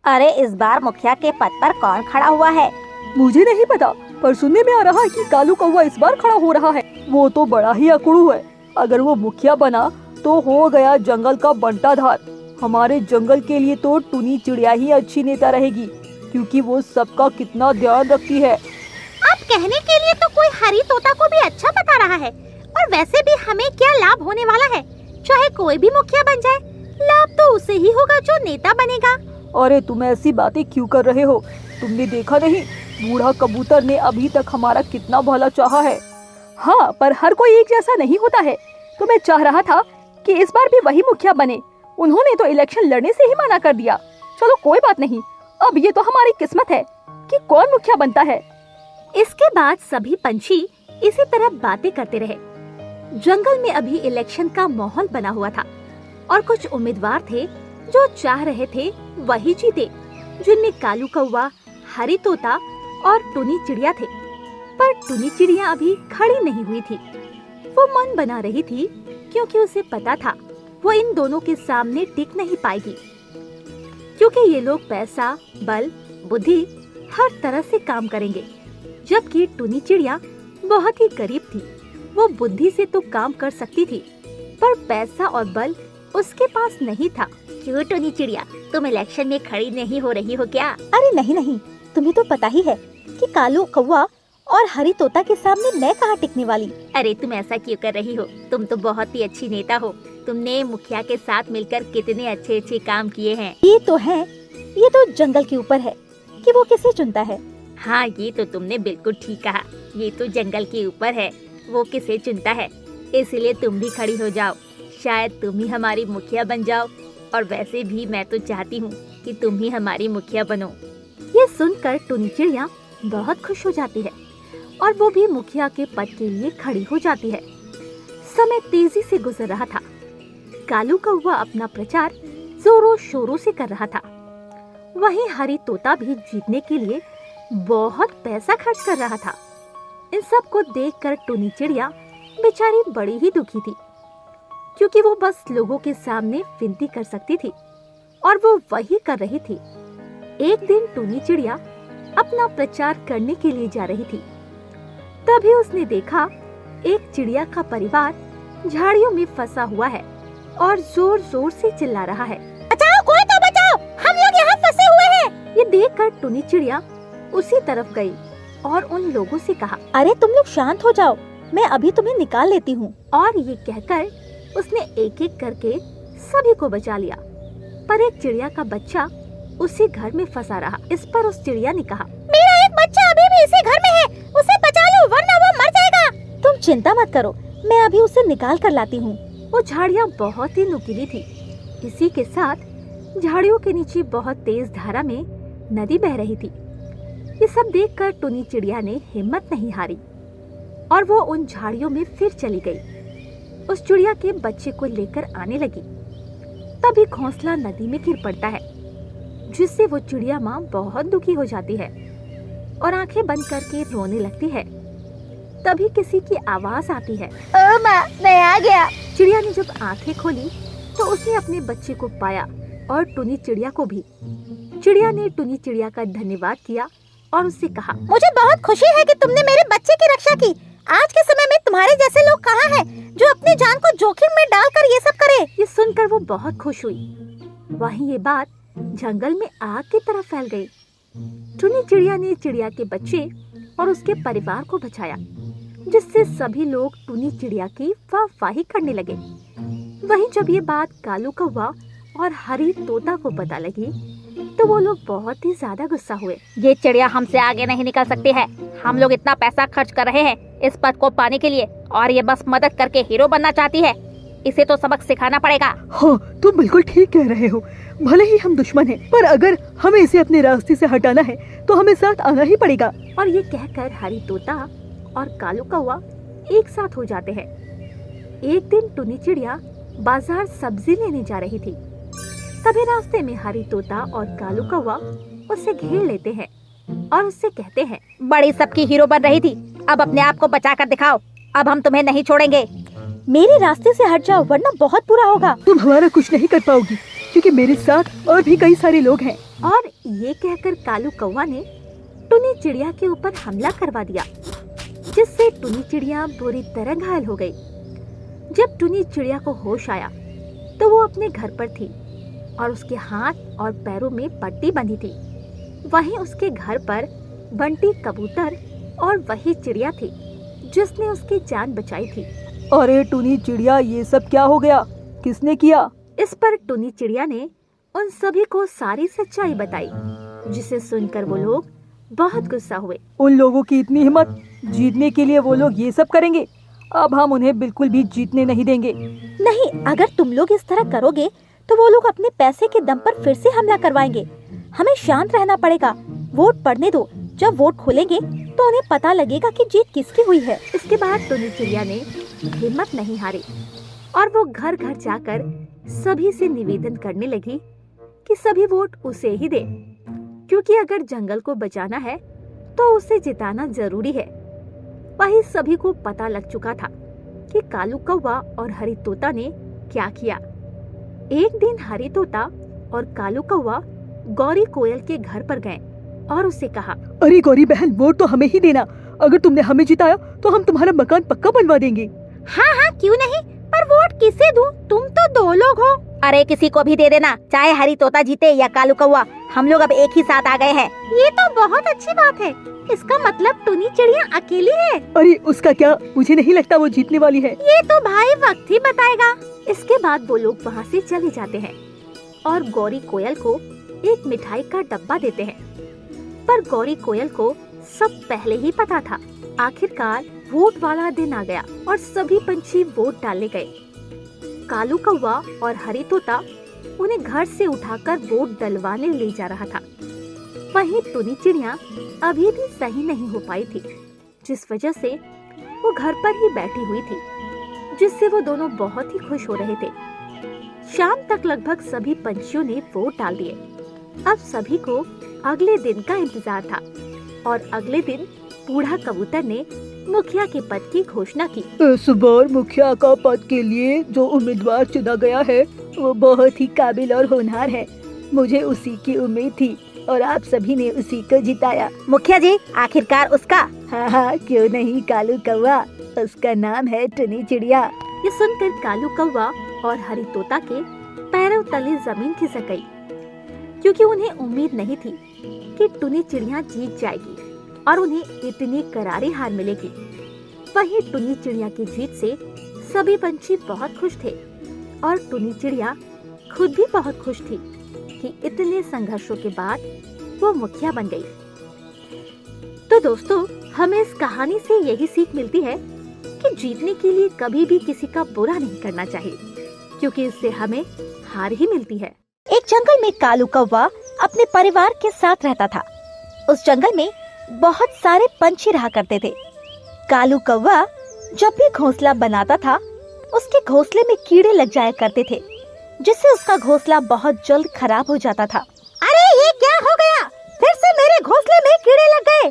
अरे इस बार मुखिया के पद पर कौन खड़ा हुआ है? मुझे नहीं पता, पर सुनने में आ रहा है कि कालू कौवा इस बार खड़ा हो रहा है। वो तो बड़ा ही अकड़ू है। अगर वो मुखिया बना तो हो गया जंगल का बंटाधार। हमारे जंगल के लिए तो टुनी चिड़िया ही अच्छी नेता रहेगी, क्योंकि वो सबका कितना ध्यान रखती है। आप कहने के लिए तो कोई हरी तोता को भी अच्छा बता रहा है। और वैसे भी हमें क्या लाभ होने वाला है? चाहे कोई भी मुखिया बन जाए, लाभ तो उसे ही होगा जो नेता बनेगा। अरे तुम ऐसी बातें क्यों कर रहे हो? तुमने देखा नहीं, बूढ़ा कबूतर ने अभी तक हमारा कितना भला चाहा है। हाँ, पर हर कोई एक जैसा नहीं होता है। तो मैं चाह रहा था कि इस बार भी वही मुखिया बने। उन्होंने तो इलेक्शन लड़ने से ही मना कर दिया। चलो कोई बात नहीं, अब ये तो हमारी किस्मत है कि कौन मुखिया बनता है। इसके बाद सभी पंछी इसी तरह बातें करते रहे। जंगल में अभी इलेक्शन का माहौल बना हुआ था और कुछ उम्मीदवार थे जो चाह रहे थे वही जीते, जिनमें कालू कौवा, हरी तोता और टुनी चिड़िया थे। पर टुनी चिड़िया अभी खड़ी नहीं हुई थी। वो मन बना रही थी, क्योंकि उसे पता था वो इन दोनों के सामने टिक नहीं पाएगी, क्योंकि ये लोग पैसा, बल, बुद्धि हर तरह से काम करेंगे, जबकि टुनी चिड़िया बहुत ही गरीब थी। वो बुद्धि से तो काम कर सकती थी, पर पैसा और बल उसके पास नहीं था। क्यों टुनी चिड़िया, तुम इलेक्शन में खड़ी नहीं हो रही हो क्या? अरे नहीं, तुम्हें तो पता ही है कि कालू कौवा और हरी तोता के सामने मैं कहाँ टिकने वाली। अरे तुम ऐसा क्यों कर रही हो? तुम तो बहुत ही अच्छी नेता हो। तुमने मुखिया के साथ मिलकर कितने अच्छे अच्छे काम किए हैं। ये तो जंगल के ऊपर है कि वो किसे चुनता है। हाँ, ये तो तुमने बिल्कुल ठीक कहा। ये तो जंगल के ऊपर है, वो किसे चुनता है। इसलिए तुम भी खड़ी हो जाओ, शायद तुम ही हमारी मुखिया बन जाओ। और वैसे भी मैं तो चाहती हूँ कि तुम ही हमारी मुखिया बनो। ये सुनकर टुनी चिड़िया बहुत खुश हो जाती है और वो भी मुखिया के पद के लिए खड़ी हो जाती है। समय तेजी से गुजर रहा था। कालू कौवा अपना प्रचार जोरों शोरों से कर रहा था। वहीं हरी तोता भी जीतने के लिए बहुत पैसा खर्च कर रहा था। इन सब को देखकर टुनी चिड़िया बेचारी बड़ी ही दुखी थी, क्योंकि वो बस लोगों के सामने विनती कर सकती थी और वो वही कर रही थी। एक दिन टुनी चिड़िया अपना प्रचार करने के लिए जा रही थी। तभी उसने देखा एक चिड़िया का परिवार झाड़ियों में फंसा हुआ है और जोर जोर से चिल्ला रहा है, बचाओ, कोई तो बचाओ, हम लोग यहाँ फंसे हुए हैं। ये देखकर टुनी चिड़िया उसी तरफ गई और उन लोगों से कहा, अरे तुम लोग शांत हो जाओ, मैं अभी तुम्हें निकाल लेती हूँ। और ये कहकर उसने एक एक करके सभी को बचा लिया। पर एक चिड़िया का बच्चा उसी घर में फंसा रहा। इस पर उस चिड़िया ने कहा, मेरा एक बच्चा अभी भी इसी घर में है, उसे बचा लो वरना वो मर जाएगा। तुम चिंता मत करो, मैं अभी उसे निकाल कर लाती हूँ। वो झाड़ियाँ बहुत ही नुकीली थी। इसी के साथ झाड़ियों के नीचे बहुत तेज धारा में नदी बह रही थी। ये सब देखकर टुनी चिड़िया ने हिम्मत नहीं हारी और वो उन झाड़ियों में फिर चली गई। उस चिड़िया के बच्चे को लेकर आने लगी। तभी घोंसला नदी में गिर पड़ता है, जिससे वो चिड़िया माँ बहुत दुखी हो जाती है और आंखें बंद करके रोने लगती है। तभी किसी की आवाज आती है, ओ माँ, मैं आ गया। चिड़िया ने जब आंखें खोली तो उसने अपने बच्चे को पाया और टुनी चिड़िया को भी। चिड़िया ने टुनी चिड़िया का धन्यवाद किया और उससे कहा, मुझे बहुत खुशी है कि तुमने मेरे बच्चे की रक्षा की। आज के समय में तुम्हारे जैसे लोग कहाँ हैं जो अपनी जान को जोखिम में डालकर ये सब करे। ये सुनकर वो बहुत खुश हुई। वहीं ये बात जंगल में आग की तरह फैल गई। टुनी चिड़िया ने चिड़िया के बच्चे और उसके परिवार को बचाया, जिससे सभी लोग टुनी चिड़िया की वाहवाही करने लगे। वहीं जब ये बात कालू कौवा और हरी तोता को पता लगी तो वो लोग बहुत ही ज्यादा गुस्सा हुए। ये चिड़िया हमसे आगे नहीं निकल सकती है। हम लोग इतना पैसा खर्च कर रहे हैं इस पद को पाने के लिए, और ये बस मदद करके हीरो बनना चाहती है। इसे तो सबक सिखाना पड़ेगा। हाँ, तुम बिल्कुल ठीक कह रहे हो। भले ही हम दुश्मन हैं, पर अगर हमें इसे अपने रास्ते से हटाना है तो हमें साथ आना ही पड़ेगा। और ये कहकर हरी तोता और कालू कौवा एक साथ हो जाते हैं। एक दिन टुनी चिड़िया बाजार सब्जी लेने जा रही थी। तभी रास्ते में हरी तोता और कालू कौवा उसे घेर लेते हैं और उससे कहते हैं, बड़ी सबकी हीरो बन रही थी, अब अपने आप को बचा कर दिखाओ। अब हम तुम्हें नहीं छोड़ेंगे। मेरे रास्ते से हट जाओ वरना बहुत बुरा होगा। तुम हमारा कुछ नहीं कर पाओगी। क्योंकि मेरे साथ और भी कई सारे लोग हैं। और ये कहकर कालू कौवा ने टुनी चिड़िया के ऊपर हमला करवा दिया, जिससे टुनी चिड़िया बुरी तरह घायल हो गई। जब टुनी चिड़िया को होश आया तो वो अपने घर पर थी और उसके हाथ और पैरों में पट्टी बंधी थी। वहीं उसके घर पर बंटी कबूतर और वही चिड़िया थी जिसने उसकी जान बचाई थी। अरे टुनी चिड़िया, ये सब क्या हो गया? किसने किया? इस पर टुनी चिड़िया ने उन सभी को सारी सच्चाई बताई, जिसे सुनकर वो लोग बहुत गुस्सा हुए। उन लोगों की इतनी हिम्मत, जीतने के लिए वो लोग ये सब करेंगे। अब हम उन्हें बिल्कुल भी जीतने नहीं देंगे। नहीं, अगर तुम लोग इस तरह करोगे तो वो लोग अपने पैसे के दम पर फिर से हमला करवाएंगे। हमें शांत रहना पड़ेगा। वोट पड़ने दो, जब वोट खोलेंगे तो उन्हें पता लगेगा कि जीत किसकी हुई है। इसके बाद टुनी चिड़िया ने हिम्मत नहीं हारी और वो घर घर जाकर सभी से निवेदन करने लगी कि सभी वोट उसे ही दे, क्योंकि अगर जंगल को बचाना है तो उसे जिताना जरूरी है। वही सभी को पता लग चुका था कि कालू कौवा और हरी तोता ने क्या किया। एक दिन हरी तोता और कालू कौवा गौरी कोयल के घर पर गए और उससे कहा, अरे गौरी बहन, वोट तो हमें ही देना। अगर तुमने हमें जिताया तो हम तुम्हारा मकान पक्का बनवा देंगे। हाँ हाँ, क्यों नहीं, पर वोट किसे दूं? तुम तो दो लोग हो। अरे किसी को भी दे देना, चाहे हरी तोता जीते या कालू कौवा, हम लोग अब एक ही साथ आ गए हैं। ये तो बहुत अच्छी बात है। इसका मतलब टुनी चिड़िया अकेली है। अरे उसका क्या, मुझे नहीं लगता वो जीतने वाली है। ये तो भाई वक्त ही बताएगा। इसके बाद वो लोग वहाँ से चले जाते हैं और गौरी कोयल को एक मिठाई का डब्बा देते हैं। पर गौरी कोयल को सब पहले ही पता था। आखिरकार वोट वाला दिन आ गया और सभी पंछी वोट डालने गए। कालू कौवा और हरी तोता उन्हें घर से उठाकर वोट डलवाने ले जा रहा था। वहीं टुनी चिड़िया अभी भी सही नहीं हो पाई थी, जिस वजह से वो घर पर ही बैठी हुई थी, जिससे वो दोनों बहुत ही खुश हो रहे थे। शाम तक लगभग सभी पंछियों ने वोट डाल दिए। अब सभी को अगले दिन का इंतजार था और अगले दिन बूढ़ा कबूतर ने मुखिया के पद की घोषणा की। इस बार मुखिया का पद के लिए जो उम्मीदवार चुना गया है वो बहुत ही काबिल और होनहार है। मुझे उसी की उम्मीद थी और आप सभी ने उसी को जिताया। मुखिया जी, आखिरकार उसका? हाँ हाँ, क्यों नहीं कालू कौवा, उसका नाम है टुनी चिड़िया। ये सुनकर कालू कौवा और हरी तोता के पैरों तले जमीन खिसक गई, क्योंकि उन्हें उम्मीद नहीं थी कि टुनी चिड़िया जीत जाएगी और उन्हें इतनी करारी हार मिलेगी। वहीं टुनी चिड़िया की जीत से सभी पंछी बहुत खुश थे और टुनी चिड़िया खुद भी बहुत खुश थी कि इतने संघर्षों के बाद वो मुखिया बन गई। तो दोस्तों, हमें इस कहानी से यही सीख मिलती है कि जीतने के लिए कभी भी किसी का बुरा नहीं करना चाहिए, क्योंकि इससे हमें हार ही मिलती है। एक जंगल में कालू कौवा अपने परिवार के साथ रहता था। उस जंगल में बहुत सारे पंछी रहा करते थे। कालू कौवा जब भी घोंसला बनाता था, उसके घोंसले में कीड़े लग जाया करते थे, जिससे उसका घोंसला बहुत जल्द खराब हो जाता था। अरे ये क्या हो गया? फिर से मेरे घोंसले में कीड़े लग गए।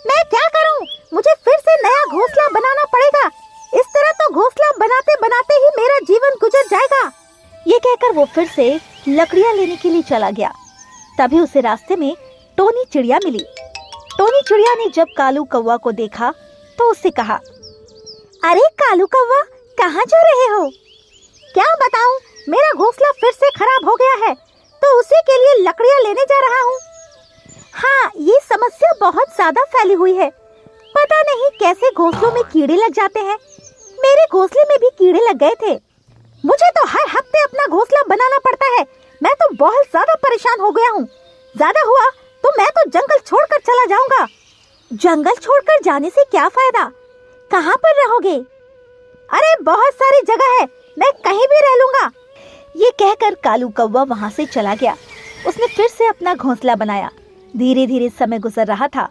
मैं क्या करूं? मुझे फिर से नया घोंसला बनाना पड़ेगा। इस तरह तो घोंसला बनाते बनाते ही मेरा जीवन गुजर जाएगा। ये कहकर वो फिर से लकड़ियाँ लेने के लिए चला गया। तभी उसे रास्ते में टोनी चिड़िया मिली। टोनी चिड़िया ने जब कालू कौवा को देखा तो उससे कहा, अरे कालू कौवा, कहाँ जा रहे हो? क्या बताऊं, मेरा घोंसला फिर से खराब हो गया है, तो उसी के लिए लकड़ियाँ लेने जा रहा हूँ। हाँ, ये समस्या बहुत ज्यादा फैली हुई है। पता नहीं कैसे घोंसलों में कीड़े लग जाते हैं। मेरे घोंसले में भी कीड़े लग गए थे। मुझे तो हर हफ्ते अपना घोंसला बनाना पड़ता है। मैं तो बहुत ज्यादा परेशान हो गया हूँ। ज्यादा हुआ तो मैं तो जंगल छोड़कर चला जाऊंगा। जंगल छोड़कर जाने से क्या फायदा? कहाँ पर रहोगे? अरे बहुत सारी जगह है, मैं कहीं भी रह लूंगा। ये कहकर कालू कौवा वहाँ से चला गया। उसने फिर से अपना घोंसला बनाया। धीरे धीरे समय गुजर रहा था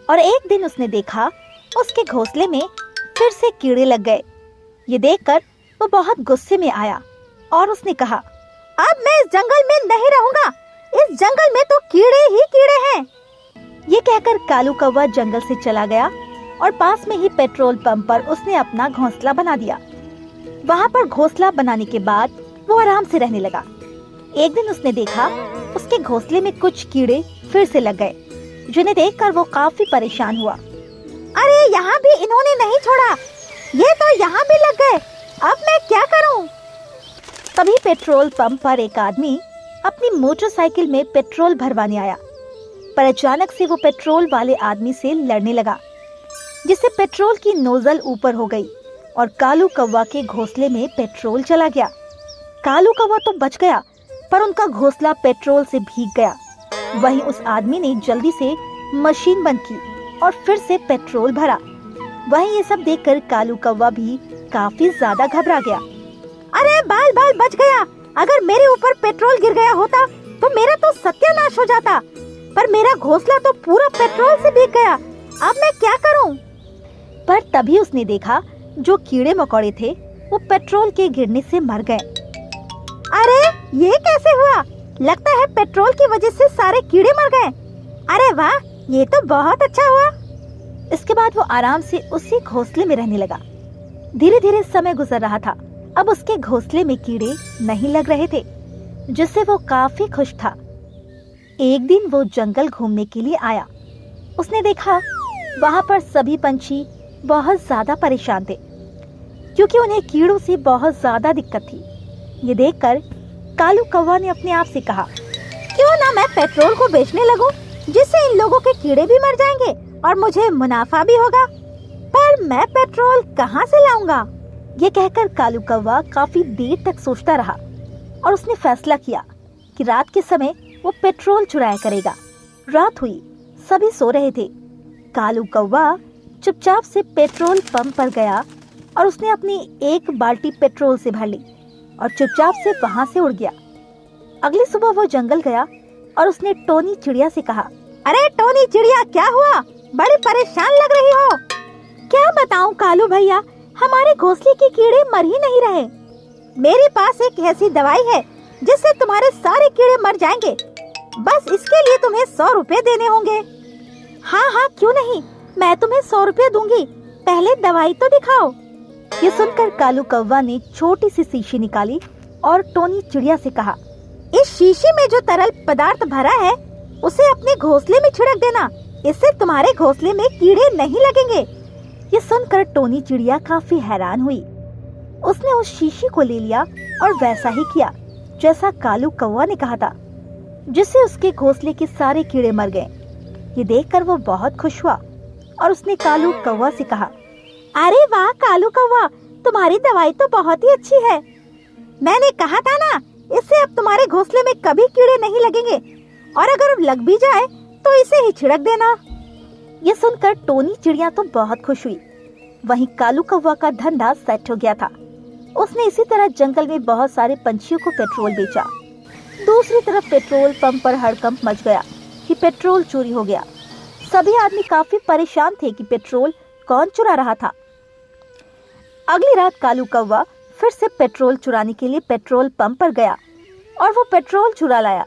और एक दिन उसने देखा उसके घोंसले में फिर से कीड़े लग गए। ये देखकर वो बहुत गुस्से में आया और उसने कहा, अब मैं इस जंगल में नहीं रहूंगा। इस जंगल में तो कीड़े ही कीड़े हैं। ये कहकर कालू कौवा जंगल से चला गया और पास में ही पेट्रोल पंप पर उसने अपना घोंसला बना दिया। वहाँ पर घोंसला बनाने के बाद वो आराम से रहने लगा। एक दिन उसने देखा उसके घोंसले में कुछ कीड़े फिर से लग गए, जिन्हें देखकर वो काफी परेशान हुआ। अरे यहाँ भी इन्होंने नहीं छोड़ा, ये तो यहाँ भी लग गए, अब मैं क्या करूँ? तभी पेट्रोल पंप पर एक आदमी अपनी मोटरसाइकिल में पेट्रोल भरवाने आया, पर अचानक से वो पेट्रोल वाले आदमी से लड़ने लगा, जिससे पेट्रोल की नोजल ऊपर हो गई और कालू कौवा के घोंसले में पेट्रोल चला गया। कालू कौवा तो बच गया, पर उनका घोंसला पेट्रोल से भीग गया। वहीं उस आदमी ने जल्दी से मशीन बंद की और फिर से पेट्रोल भरा। वहीं ये सब देखकर कालू कौवा भी काफी ज्यादा घबरा गया। अरे बाल बाल बच गया, अगर मेरे ऊपर पेट्रोल गिर गया होता तो मेरा तो सत्यानाश हो जाता, पर मेरा घोंसला तो पूरा पेट्रोल से भीग गया, अब मैं क्या करूं? पर तभी उसने देखा जो कीड़े मकोड़े थे वो पेट्रोल के गिरने से मर गए। अरे ये कैसे हुआ? लगता है पेट्रोल की वजह से सारे कीड़े मर गए। अरे वाह, ये तो बहुत अच्छा हुआ। इसके बाद वो आराम से उसी घोंसले में रहने लगा। धीरे धीरे समय गुजर रहा था, अब उसके घोंसले में कीड़े नहीं लग रहे थे, जिससे वो काफी खुश था। एक दिन वो जंगल घूमने के लिए आया। उसने देखा वहाँ पर सभी पंछी बहुत ज्यादा परेशान थे, क्योंकि उन्हें कीड़ों से बहुत ज्यादा दिक्कत थी। ये देखकर कालू कौवा ने अपने आप से कहा, क्यों ना मैं पेट्रोल को बेचने लगूं, जिससे इन लोगों के कीड़े भी मर जाएंगे और मुझे मुनाफा भी होगा। पर मैं पेट्रोल कहाँ से लाऊंगा? ये कहकर कालू कौवा काफी देर तक सोचता रहा और उसने फैसला किया कि रात के समय वो पेट्रोल चुराया करेगा। रात हुई, सभी सो रहे थे। कालू कौवा चुपचाप से पेट्रोल पंप पर गया और उसने अपनी एक बाल्टी पेट्रोल से भर ली और चुपचाप से वहां से उड़ गया। अगली सुबह वो जंगल गया और उसने टोनी चिड़िया से कहा, अरे टोनी चिड़िया, क्या हुआ? बड़ी परेशान लग रही हो। क्या बताऊं कालू भैया, हमारे घोंसले के कीड़े मर ही नहीं रहे। मेरे पास एक ऐसी दवाई है जिससे तुम्हारे सारे कीड़े मर जाएंगे, बस इसके लिए तुम्हें 100 रुपए देने होंगे। हाँ हाँ, क्यों नहीं, मैं तुम्हें 100 रुपए दूंगी, पहले दवाई तो दिखाओ। ये सुनकर कालू कौवा ने छोटी सी शीशी निकाली और टोनी चिड़िया से कहा, इस शीशी में जो तरल पदार्थ भरा है उसे अपने घोंसले में छिड़क देना, इससे तुम्हारे घोंसले में कीड़े नहीं लगेंगे। ये सुनकर टोनी चिड़िया काफी हैरान हुई। उसने उस शीशी को ले लिया और वैसा ही किया जैसा कालू कौवा ने कहा था, जिससे उसके घोंसले के सारे कीड़े मर गए। ये देखकर वो बहुत खुश हुआ और उसने कालू कौवा से कहा, अरे वाह कालू कौवा, तुम्हारी दवाई तो बहुत ही अच्छी है। मैंने कहा था ना, इससे अब तुम्हारे घोंसले में कभी कीड़े नहीं लगेंगे, और अगर लग भी जाए तो इसे ही छिड़क देना। ये सुनकर टोनी चिड़िया तो बहुत खुश हुई। वहीं कालू कौवा का धंधा सेट हो गया था। उसने इसी तरह जंगल में बहुत सारे पंछियों को पेट्रोल बेचा। दूसरी तरफ पेट्रोल पंप पर हड़कंप मच गया कि पेट्रोल चोरी हो गया। सभी आदमी काफी परेशान थे कि पेट्रोल कौन चुरा रहा था। अगली रात कालू कौवा फिर से पेट्रोल चुराने के लिए पेट्रोल पंप पर गया और वो पेट्रोल चुरा लाया,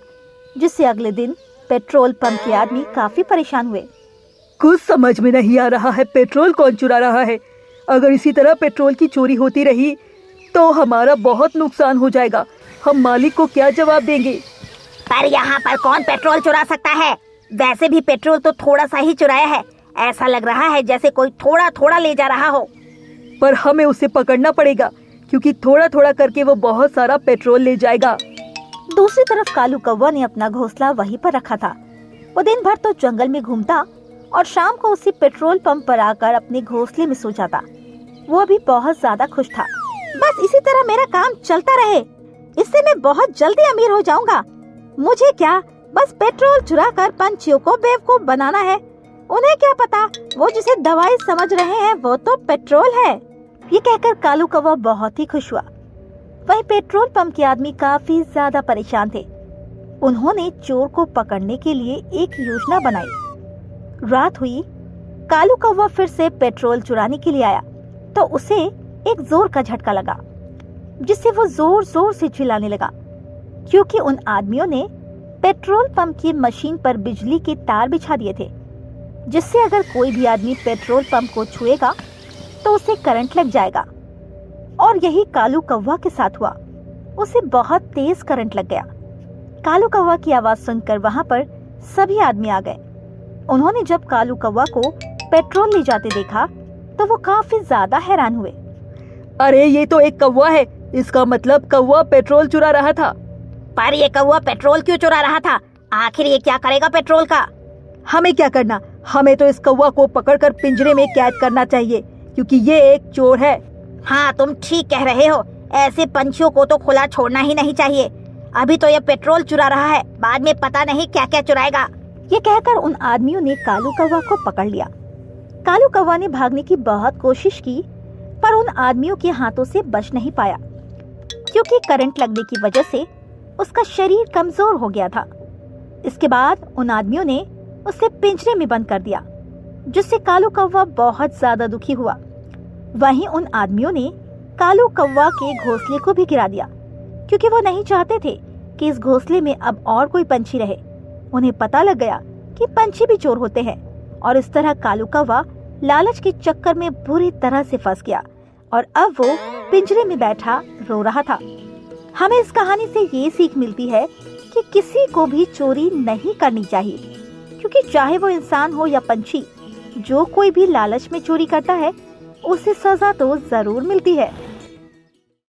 जिससे अगले दिन पेट्रोल पंप के आदमी काफी परेशान हुए। कुछ समझ में नहीं आ रहा है, पेट्रोल कौन चुरा रहा है? अगर इसी तरह पेट्रोल की चोरी होती रही तो हमारा बहुत नुकसान हो जाएगा। हम मालिक को क्या जवाब देंगे? पर यहाँ पर कौन पेट्रोल चुरा सकता है? वैसे भी पेट्रोल तो थोड़ा सा ही चुराया है, ऐसा लग रहा है जैसे कोई थोड़ा थोड़ा ले जा रहा हो। पर हमें उसे पकड़ना पड़ेगा, क्योंकि थोड़ा थोड़ा करके वो बहुत सारा पेट्रोल ले जाएगा। दूसरी तरफ कालू कौवा ने अपना घोंसला वहीं पर रखा था। वो दिन भर तो जंगल में घूमता और शाम को उसी पेट्रोल पंप पर आकर अपने घोंसले में सो जाता। वो अभी बहुत ज्यादा खुश था। बस इसी तरह मेरा काम चलता रहे, इससे मैं बहुत जल्दी अमीर हो जाऊंगा। मुझे क्या, बस पेट्रोल चुरा कर पंछियों को बेवकूफ बनाना है। उन्हें क्या पता, वो जिसे दवाई समझ रहे हैं वो तो पेट्रोल है। ये कहकर कालू कौवा बहुत ही खुश हुआ। वहीं पेट्रोल पंप के आदमी काफी ज्यादा परेशान थे। उन्होंने चोर को पकड़ने के लिए एक योजना बनाई। रात हुई, कालू कौवा फिर से पेट्रोल चुराने के लिए आया तो उसे एक जोर का झटका लगा, जिससे वो जोर जोर से चिल्लाने लगा, क्योंकि उन आदमियों ने पेट्रोल पंप की मशीन पर बिजली के तार बिछा दिए थे, जिससे अगर कोई भी आदमी पेट्रोल पंप को छुएगा तो उसे करंट लग जाएगा। और यही कालू कौवा के साथ हुआ। उसे बहुत तेज करंट लग गया कालू कौवा की आवाज सुनकर वहाँ पर सभी आदमी आ गए। उन्होंने जब कालू कौवा को पेट्रोल ले जाते देखा तो वो काफी ज्यादा हैरान हुए। अरे ये तो एक कौवा है, इसका मतलब कौवा पेट्रोल चुरा रहा था। पर ये कौवा पेट्रोल क्यों चुरा रहा था? आखिर ये क्या करेगा पेट्रोल का? हमें क्या करना, हमें तो इस कौवा को पकड़कर पिंजरे में कैद करना चाहिए क्योंकि ये एक चोर है। हाँ, तुम ठीक कह रहे हो। ऐसे पंछियों को तो खुला छोड़ना ही नहीं चाहिए। अभी तो ये पेट्रोल चुरा रहा है, बाद में पता नहीं क्या क्या चुराएगा। ये कहकर उन आदमियों ने कालू कौवा को पकड़ लिया। कालू कौवा ने भागने की बहुत कोशिश की पर उन आदमियों के हाथों से बच नहीं पाया क्योंकि करंट लगने की वजह से उसका शरीर कमजोर हो गया था। इसके बाद उन आदमियों ने उसे पिंजरे में बंद कर दिया, जिससे कालू कौवा बहुत ज्यादा दुखी हुआ। वहीं उन आदमियों ने कालू कौवा के घोंसले को भी गिरा दिया क्योंकि वो नहीं चाहते थे कि इस घोंसले में अब और कोई पंछी रहे। उन्हें पता लग गया कि पंछी भी चोर होते हैं और इस तरह कालू कौवा लालच के चक्कर में बुरी तरह से फंस गया और अब वो पिंजरे में बैठा रो रहा था। हमें इस कहानी से ये सीख मिलती है कि किसी को भी चोरी नहीं करनी चाहिए क्योंकि चाहे वो इंसान हो या पंछी, जो कोई भी लालच में चोरी करता है उसे सजा तो जरूर मिलती है।